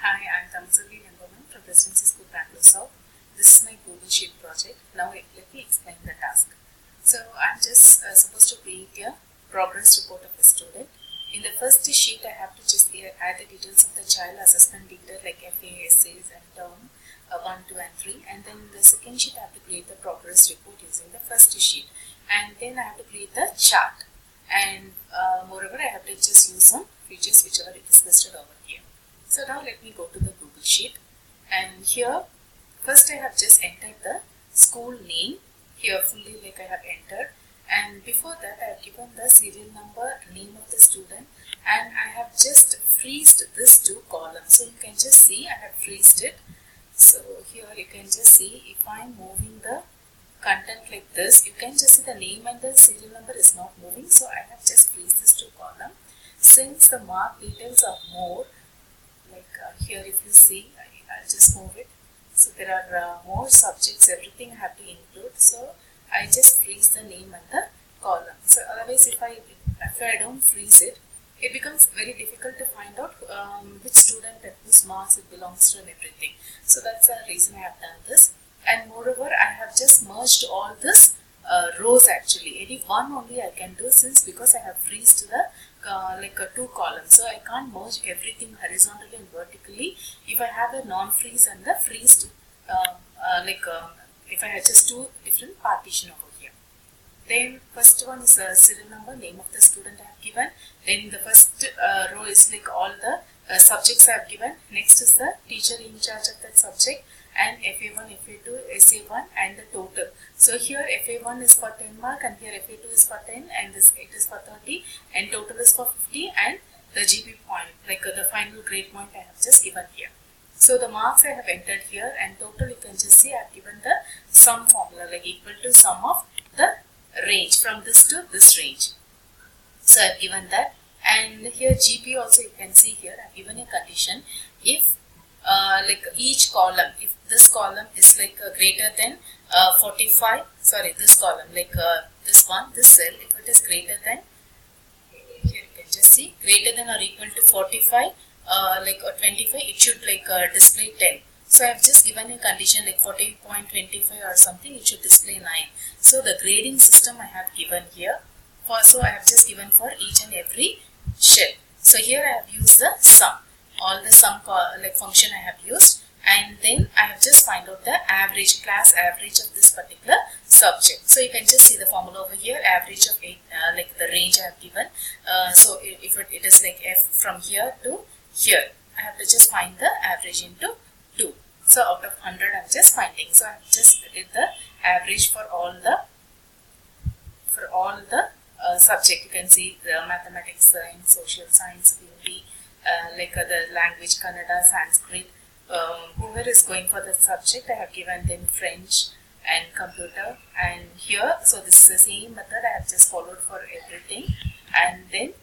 Hi, I'm Selvi from Residency School, Bangalore South. This is my Google Sheet project. Now let me explain the task. So I'm just supposed to create a progress report of a student. In the first sheet, I have to just add the details of the child assessment data like FA, essays and term 1, 2 and 3. And then in the second sheet, I have to create the progress report using the first sheet. And then I have to create the chart. And moreover, I have to just use some features whichever it is listed over here. So now let me go to the Google Sheet, and here first I have just entered the school name here fully like I have entered, and before that I have given the serial number, name of the student, and I have just freezed this two columns. So you can just see I have freezed it. So here you can just see if I am moving the content like this, you can just see the name and the serial number is not moving. So I have just freezed this two column. Since the mark details are more, here if you see, I'll just move it. So there are more subjects, everything I have to include. So I just freeze the name and the column. So otherwise if I don't freeze it, it becomes very difficult to find out which student and whose marks it belongs to and everything. So that's the reason I have done this. And moreover, I have just merged all this rows actually. Any one only I can do because I have freezed the two columns. So I can't merge everything horizontally and vertically if I have a non-freeze and the freezed if I have just two different partition over here. Then first one is serial number, name of the student I have given. Then the first row is like all the subjects I have given. Next is the teacher in charge of that subject, and FA1, FA2, SA1 and the total. So here FA1 is for 10 mark and here FA2 is for 10 and this it is for 30 and total is for 50 and the GP point the final grade point I have just given here. So the marks I have entered here and total you can just see I have given the sum formula equal to sum of the range from this to this range. So I have given that, and here GP also you can see here I have given a condition if each column, if this column is greater than 45, sorry, this column this one, this cell, if it is greater than, here you can just see, greater than or equal to 45 or 25, it should display 10. So I have just given a condition 40.25 or something, it should display 9. So the grading system I have given here, so I have just given for each and every shell. So here I have used the sum. All the sum function I have used, and then I have just find out the average, class average of this particular subject. So you can just see the formula over here, average of 8, the range I have given. So if it is F from here to here, I have to just find the average into 2. So out of 100 I am just finding. So I have just did the average for all the subject. You can see the mathematics, science, social science, beauty, the language, Kannada, Sanskrit, whoever is going for the subject, I have given them French and computer, and here, so this is the same method I have just followed for everything, and then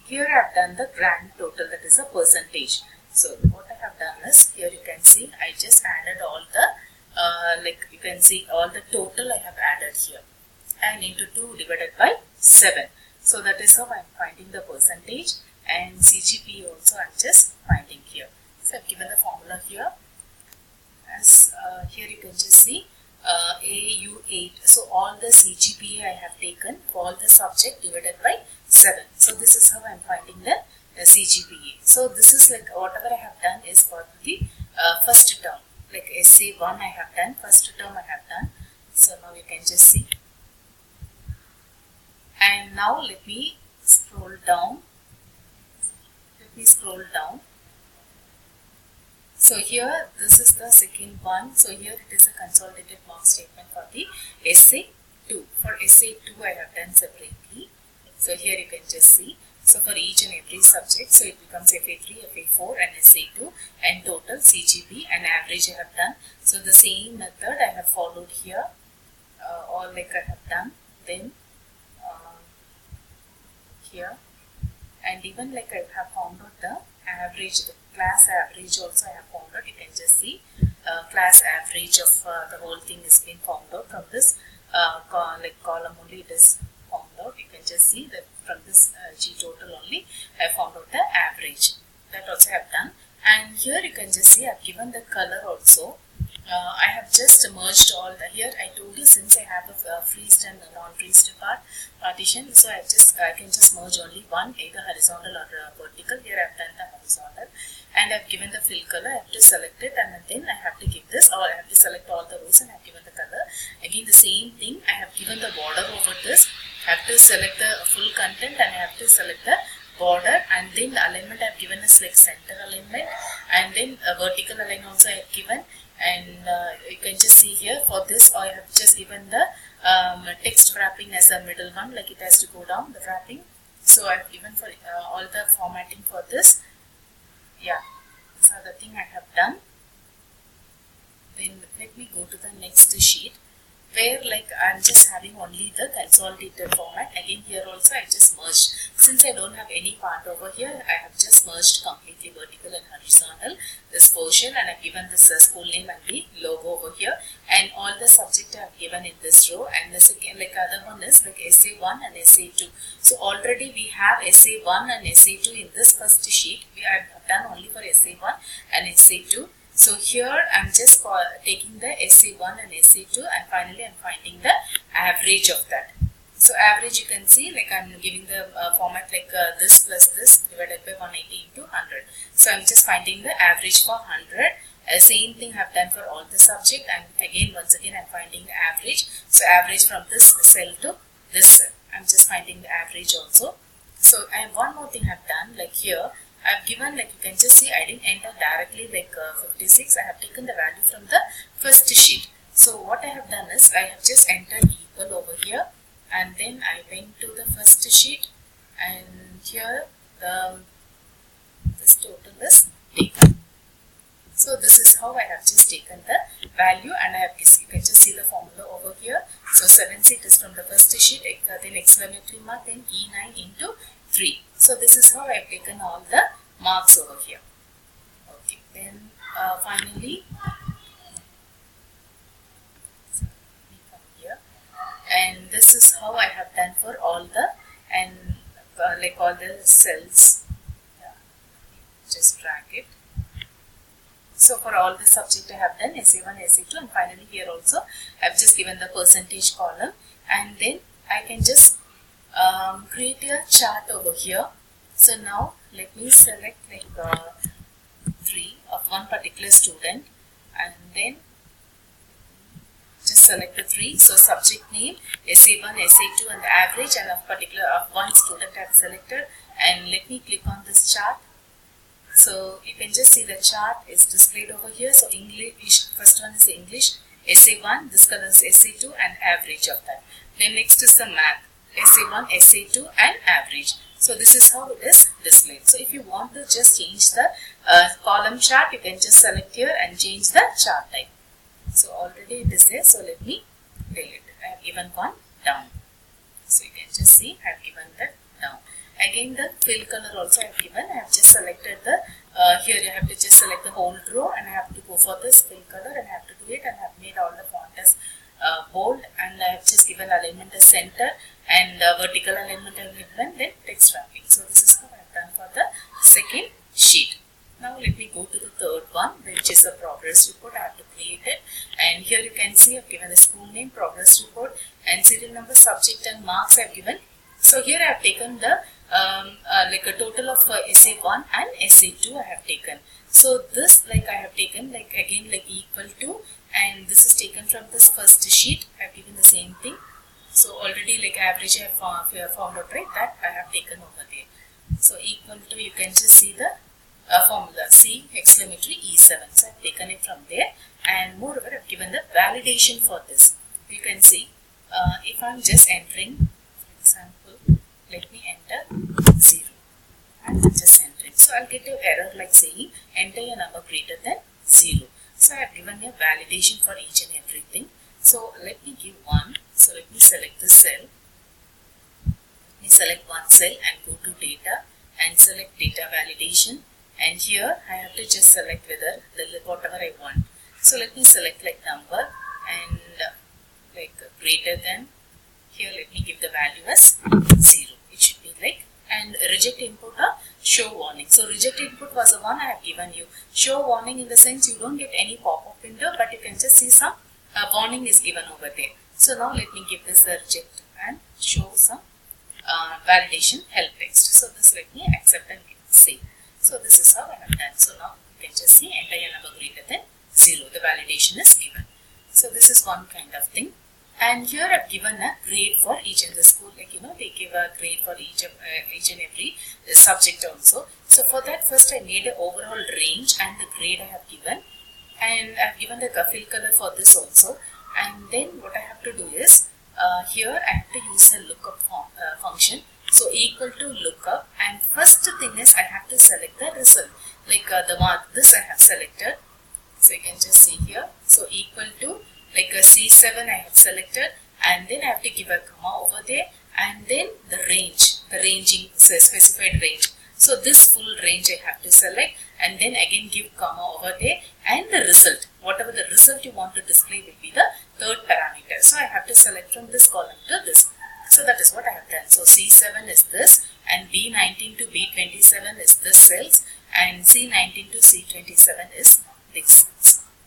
here I have done the grand total, that is a percentage. So what I have done is, here you can see, I just added all the, you can see all the total I have added here, and into 2 divided by 7. So that is how I am finding the percentage. And CGPA also I am just finding here. So I have given the formula here. As here you can just see AU8. So all the CGPA I have taken for all the subject divided by 7. So this is how I am finding the CGPA. So this is whatever I have done is for the first term. SA1 I have done, first term I have done. So now you can just see. And now let me scroll down. So here this is the second one. So here it is a consolidated mark statement for the SA2. For SA2 I have done separately. So here you can just see. So for each and every subject, so it becomes FA3, FA4 and SA2 and total CGP and average I have done. So the same method I have followed here, all I have done. Then here, and even I have found out the average, the class average also I have found out. You can just see class average of the whole thing is being found out from this column only it is found out. You can just see that from this G total only I found out the average. That also I have done. And here you can just see I've given the color also. I have just merged all the here. I told you since I have a freezed and a non-freezed partition, so I can just merge only one, either horizontal or vertical. Here I have done the horizontal, and I have given the fill color. I have to select it, and then I have to give this, or I have to select all the rows and I have given the color. Again the same thing. I have given the border over this. I have to select the full content, and I have to select the border, and then the alignment I have given is like center alignment, and then a vertical align also I have given. And you can just see here for this I have just given the text wrapping as a middle one, like it has to go down the wrapping. So I have given for all the formatting for this. Yeah, these are the thing I have done. Then let me go to the next sheet, where like I'm just having only the consolidated format. Again here also I just merged. Since I don't have any part over here, I have just merged completely vertical and horizontal this portion, and I've given this school name and the logo over here, and all the subject I have given in this row. And the second, like other one is like essay 1 and essay 2. So already we have essay 1 and essay 2 in this first sheet. We have done only for essay 1 and essay 2. So here I'm just taking the essay 1 and essay 2, and finally I'm finding the average of that. So average, you can see like I'm giving the format like this plus this divided by 180 into 100. So I'm just finding the average for 100. Same thing I've done for all the subject, and again once again I'm finding the average. So average from this cell to this cell. I'm just finding the average also. So I have one more thing I've done, like here I've given, like you can just see I didn't enter directly like 56. I have taken the value from the first sheet. So what I have done is I have just entered equal over here, and then I went to the first sheet, and here this total is taken. So this is how I have just taken the value, and I have, you can just see the formula over here. So 7 seat is from the first sheet, then exclamatory mark, then E9 into 3. So this is how I have taken all the marks over here. Okay, then finally, so let me come here, and this is how I have done for all the, and like all the cells. Yeah, just drag it. So for all the subject I have done essay 1, essay 2, and finally here also I have just given the percentage column, and then I can just create a chart over here. So now let me select like 3 of one particular student, and then just select the 3. So subject name, essay 1, essay 2, and the average, and of particular of one student I have selected, and let me click on this chart. So you can just see the chart is displayed over here. So English, first one is English, essay 1, this color is essay 2, and average of that. Then next is the math, essay 1, essay 2, and average. So this is how it is displayed. So if you want to just change the column chart, you can just select here and change the chart type. So already it is there, so let me delete it. I have given one down. So you can just see I have given that down. Again the fill color also I have given. I have just selected the, here you have to just select the whole row, and I have to go for this fill color, and I have to do it, and I have made all the font as bold, and I have just given alignment as center, and vertical alignment I have given, then text wrapping. So this is how I have done for the second sheet. Now let me go to the third one, which is a progress report. I have to create it, and here you can see I have given the school name, progress report, and serial number, subject, and marks I have given. So here I have taken the like a total of essay 1 and essay 2 I have taken. So this like I have taken like again like equal to, and this is taken from this first sheet. I have given the same thing. So already like average I have found out, right, that I have taken over there. So equal to, you can just see the formula C exclamatory E7. So I have taken it from there, and moreover I have given the validation for this. You can see if I am just entering, for example, let me enter 0 and just enter it. So I'll get an error like saying enter a number greater than 0. So I have given a validation for each and everything. So let me give 1. So let me select the cell. Let me select one cell and go to data and select data validation. And here I have to just select whether whatever I want. So let me select like number and like greater than. Here let me give the value as 0. It should be like, and reject input or show warning. So reject input was the one I have given you. Show warning in the sense you don't get any pop-up window, but you can just see some warning is given over there. So now let me give this a reject and show some validation help text. So this let me accept and save. So this is how I have done. So now you can just see enter a number greater than 0. The validation is given. So this is one kind of thing. And here I've given a grade for each in the school, like they give a grade for each and every subject also. So for that, first I made an overall range and the grade I have given, and I've given the fill color for this also. And then what I have to do is here I have to use a lookup function. So equal to lookup, and first thing is I have to select the result, like the mark this I have selected. So you can just see here. So equal to like a C7 I have selected, and then I have to give a comma over there, and then the range, the ranging, so specified range. So this full range I have to select, and then again give comma over there, and the result, whatever the result you want to display will be the third parameter. So I have to select from this column to this. So that is what I have done. So C7 is this, and B19 to B27 is this cells, and C19 to C27 is this.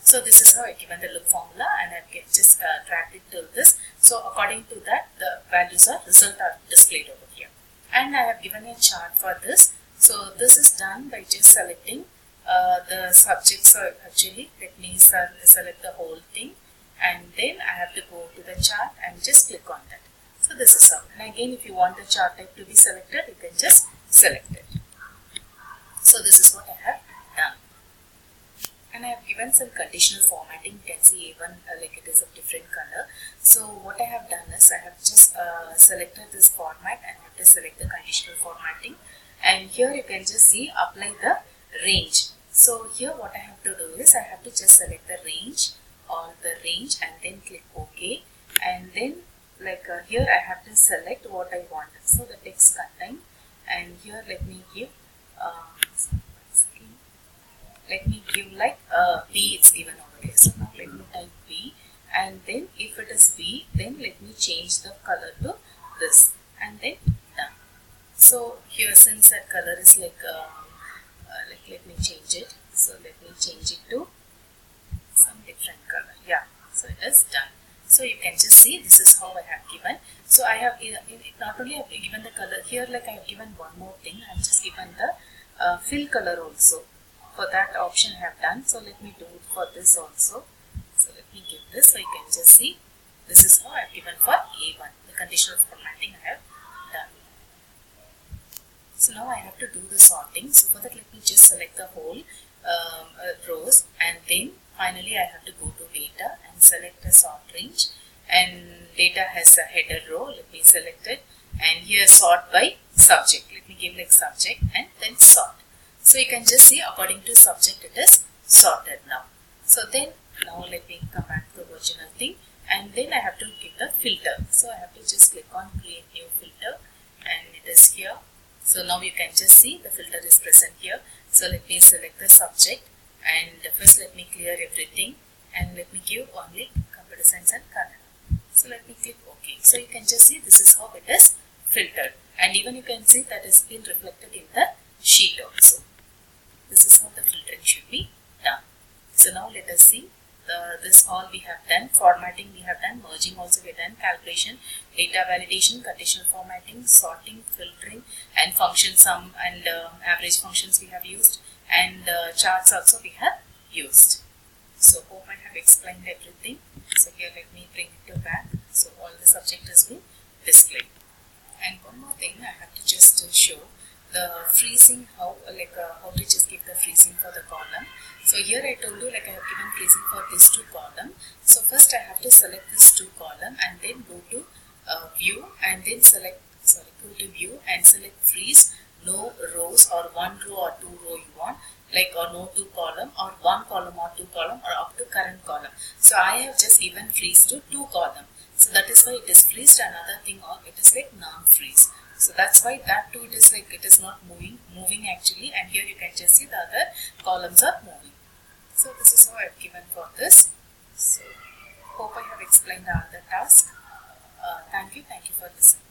So this is how I given the look formula, and I have just tracked it till this. So according to that, the values are result are displayed over here. And I have given a chart for this. So this is done by just selecting the subject. So actually let me select the whole thing, and then I have to go to the chart and just click on that. So this is how. And again, if you want the chart type to be selected, you can just select it. So this is what I have done. And I have given some conditional formatting. You can see even like it is of different color. So what I have done is I have just selected this format, and I have to select the conditional formatting. And here you can just see apply the range. So here what I have to do is I have to just select the range, or the range, and then click OK. And then like here I have to select what I want. So the text content, and here let me give like B it's given over there. So now let me type B, and then if it is B, then let me change the color to this, and then done. So here since that color is like let me change it. So let me change it to some different color. Yeah, so it is done. So you can just see this is how I have given. So I have not only have given the color here, like I have given one more thing. I have just given the fill color also. For that option I have done. So let me do it for this also. So let me give this, so you can just see this is how I have given for A1. The conditional formatting I have done. So now I have to do the sorting. So for that, let me just select the whole rows, and then finally I have to go to data and select a sort range, and data has a header row. Let me select it, and here sort by subject. Let me give like subject and then sort. So you can just see according to subject it is sorted now. So then now let me come back to the original thing, and then I have to give the filter. So I have to just click on create new filter, and it is here. So now you can just see the filter is present here. So let me select the subject, and first let me clear everything, and let me give only computer science and Kannada. So let me click OK. So you can just see this is how it is filtered, and even you can see that is been reflected in the sheet also. This is how the filtering should be done. So now let us see this all we have done. Formatting we have done, merging also we have done, calculation, data validation, conditional formatting, sorting, filtering, and function sum and average functions we have used, and charts also we have used. So hope I have explained everything. So here let me bring it to back. So all the subject has been displayed. And one more thing I have to just show the freezing, how to just give the freezing for the column. So here I told you like I have given freezing for these two columns. So first I have to select this two column, and then go to view, and then go to view and select freeze, no rows or one row or two row you want, like or no two column or one column or two column or up to current column. So I have just given freeze to two column. So that is why it is freezed. Another thing, or it is like non-freeze. So that's why that too, it is like it is not moving actually, and here you can just see the other columns are moving. So this is how I have given for this. So hope I have explained all the task. Thank you for listening.